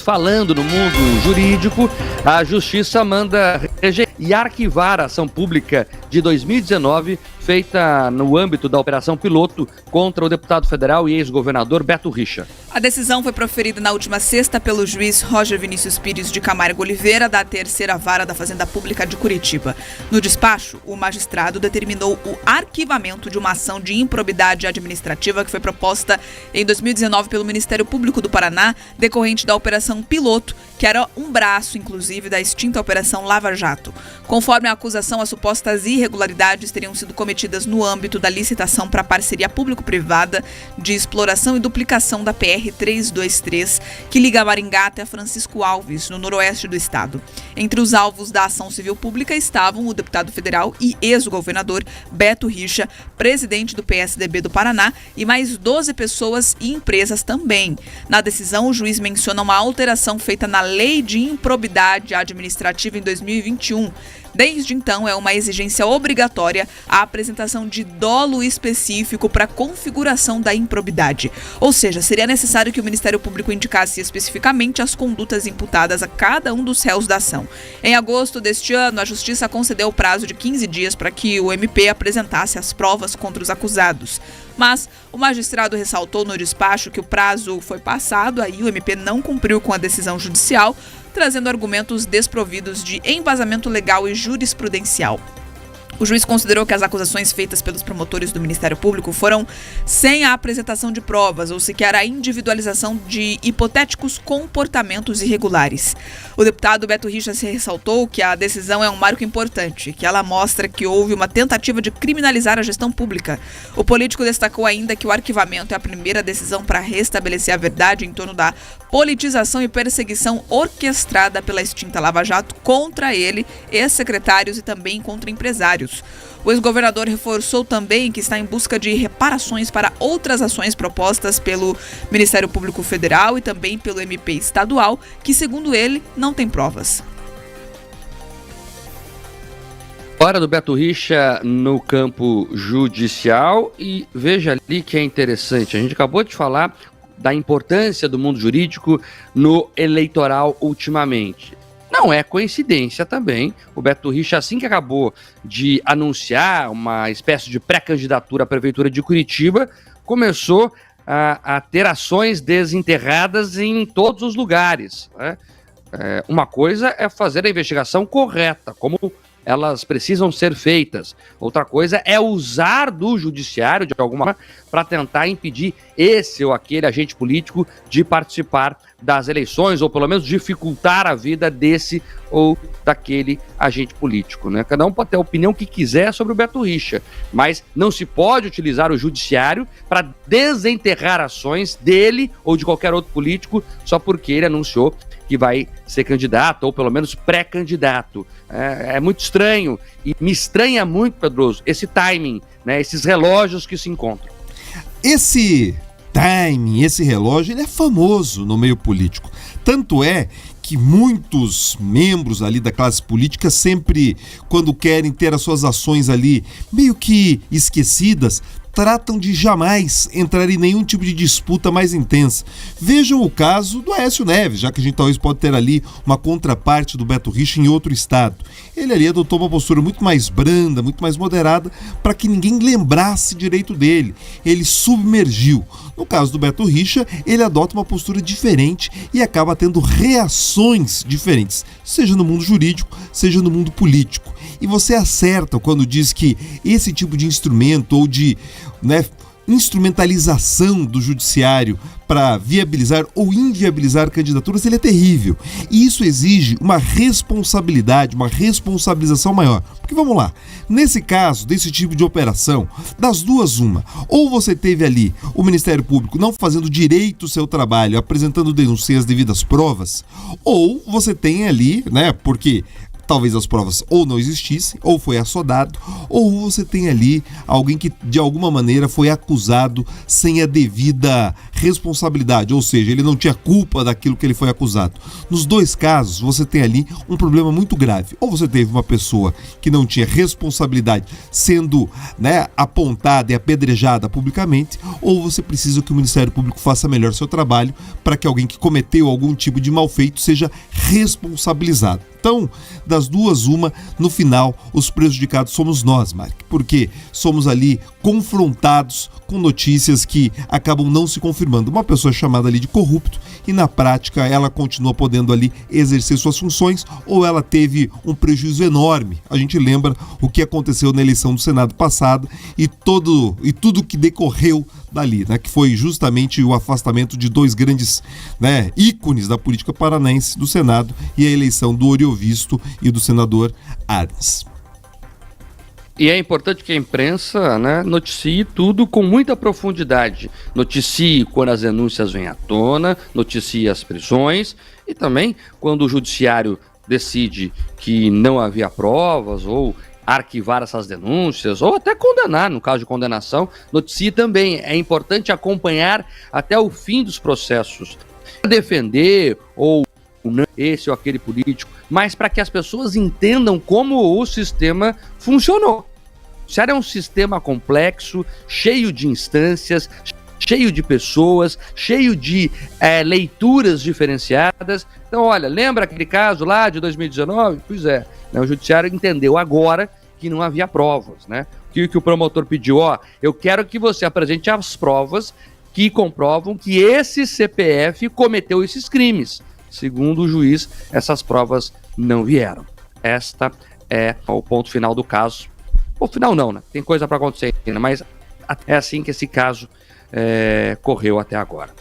falando no mundo jurídico, a Justiça manda rejeitar e arquivar a ação pública de 2019 feita no âmbito da Operação Piloto contra o deputado federal e ex-governador Beto Richa. A decisão foi proferida na última sexta pelo juiz Roger Vinícius Pires de Camargo Oliveira, da Terceira Vara da Fazenda Pública de Curitiba. No despacho, o magistrado determinou o arquivamento de uma ação de improbidade administrativa que foi proposta em 2019 pelo Ministério Público do Paraná, decorrente da Operação Piloto, que era um braço, inclusive, da extinta Operação Lava Jato. Conforme a acusação, as supostas irregularidades teriam sido cometidas no âmbito da licitação para parceria público-privada de exploração e duplicação da PR-323, que liga Maringá até Francisco Alves, no noroeste do estado. Entre os alvos da ação civil pública estavam o deputado federal e ex-governador Beto Richa, presidente do PSDB do Paraná, e mais 12 pessoas e empresas também. Na decisão, o juiz menciona uma alteração feita na Lei de Improbidade Administrativa em 2021. Desde então, é uma exigência obrigatória a apresentação de dolo específico para a configuração da improbidade. Ou seja, seria necessário que o Ministério Público indicasse especificamente as condutas imputadas a cada um dos réus da ação. Em agosto deste ano, a Justiça concedeu o prazo de 15 dias para que o MP apresentasse as provas contra os acusados. Mas o magistrado ressaltou no despacho que o prazo foi passado, aí o MP não cumpriu com a decisão judicial, trazendo argumentos desprovidos de embasamento legal e jurisprudencial. O juiz considerou que as acusações feitas pelos promotores do Ministério Público foram sem a apresentação de provas ou sequer a individualização de hipotéticos comportamentos irregulares. O deputado Beto Richa ressaltou que a decisão é um marco importante, que ela mostra que houve uma tentativa de criminalizar a gestão pública. O político destacou ainda que o arquivamento é a primeira decisão para restabelecer a verdade em torno da politização e perseguição orquestrada pela extinta Lava Jato contra ele, ex-secretários e também contra empresários. O ex-governador reforçou também que está em busca de reparações para outras ações propostas pelo Ministério Público Federal e também pelo MP estadual, que, segundo ele, não tem provas. Hora do Beto Richa no campo judicial, e veja ali que é interessante, a gente acabou de falar da importância do mundo jurídico no eleitoral ultimamente. Não é coincidência também, o Beto Richa, assim que acabou de anunciar uma espécie de pré-candidatura à Prefeitura de Curitiba, começou a ter ações desenterradas em todos os lugares, né? Uma coisa é fazer a investigação correta, como elas precisam ser feitas. Outra coisa é usar do judiciário, de alguma forma, para tentar impedir esse ou aquele agente político de participar das eleições, ou pelo menos dificultar a vida desse ou daquele agente político, né? Cada um pode ter a opinião que quiser sobre o Beto Richa, mas não se pode utilizar o judiciário para desenterrar ações dele ou de qualquer outro político só porque ele anunciou que vai ser candidato, ou pelo menos pré-candidato. É muito estranho, e me estranha muito, Pedroso, esse timing, né, esses relógios que se encontram. Esse timing, esse relógio, ele é famoso no meio político. Tanto é que muitos membros ali da classe política sempre, quando querem ter as suas ações ali meio que esquecidas, tratam de jamais entrar em nenhum tipo de disputa mais intensa. Vejam o caso do Aécio Neves, já que a gente talvez pode ter ali uma contraparte do Beto Richa em outro estado. Ele ali adotou uma postura muito mais branda, muito mais moderada, para que ninguém lembrasse direito dele. Ele submergiu. No caso do Beto Richa, ele adota uma postura diferente e acaba tendo reações diferentes, seja no mundo jurídico, seja no mundo político. E você acerta quando diz que esse tipo de instrumento ou de instrumentalização do judiciário para viabilizar ou inviabilizar candidaturas, ele é terrível. E isso exige uma responsabilidade, uma responsabilização maior. Porque vamos lá, nesse caso, desse tipo de operação, das duas uma, ou você teve ali o Ministério Público não fazendo direito o seu trabalho, apresentando denúncias as devidas provas, ou você tem ali, porque talvez as provas ou não existissem, ou foi assodado, ou você tem ali alguém que de alguma maneira foi acusado sem a devida responsabilidade, ou seja, ele não tinha culpa daquilo que ele foi acusado. Nos dois casos, você tem ali um problema muito grave. Ou você teve uma pessoa que não tinha responsabilidade sendo, apontada e apedrejada publicamente, ou você precisa que o Ministério Público faça melhor seu trabalho para que alguém que cometeu algum tipo de malfeito seja responsabilizado. Então, das duas, uma, no final, os prejudicados somos nós, Mark, porque somos ali confrontados com notícias que acabam não se confirmando. Uma pessoa chamada ali de corrupto e, na prática, ela continua podendo ali exercer suas funções ou ela teve um prejuízo enorme. A gente lembra o que aconteceu na eleição do Senado passada e tudo que decorreu dali, que foi justamente o afastamento de dois grandes ícones da política paranaense do Senado e a eleição do Oriovisto e do senador Arnes. E é importante que a imprensa noticie tudo com muita profundidade. Noticie quando as denúncias vêm à tona, noticie as prisões e também quando o judiciário decide que não havia provas ou arquivar essas denúncias ou até condenar, no caso de condenação, noticie também. É importante acompanhar até o fim dos processos. Defender ou não esse ou aquele político, mas para que as pessoas entendam como o sistema funcionou. O judiciário é um sistema complexo, cheio de instâncias, cheio de pessoas, cheio de leituras diferenciadas. Então, olha, lembra aquele caso lá de 2019? Pois é, o judiciário entendeu agora que não havia provas, que o promotor pediu, eu quero que você apresente as provas que comprovam que esse CPF cometeu esses crimes. Segundo o juiz, essas provas não vieram. Esta é o ponto final do caso. O final não, tem coisa para acontecer ainda, mas é assim que esse caso correu até agora.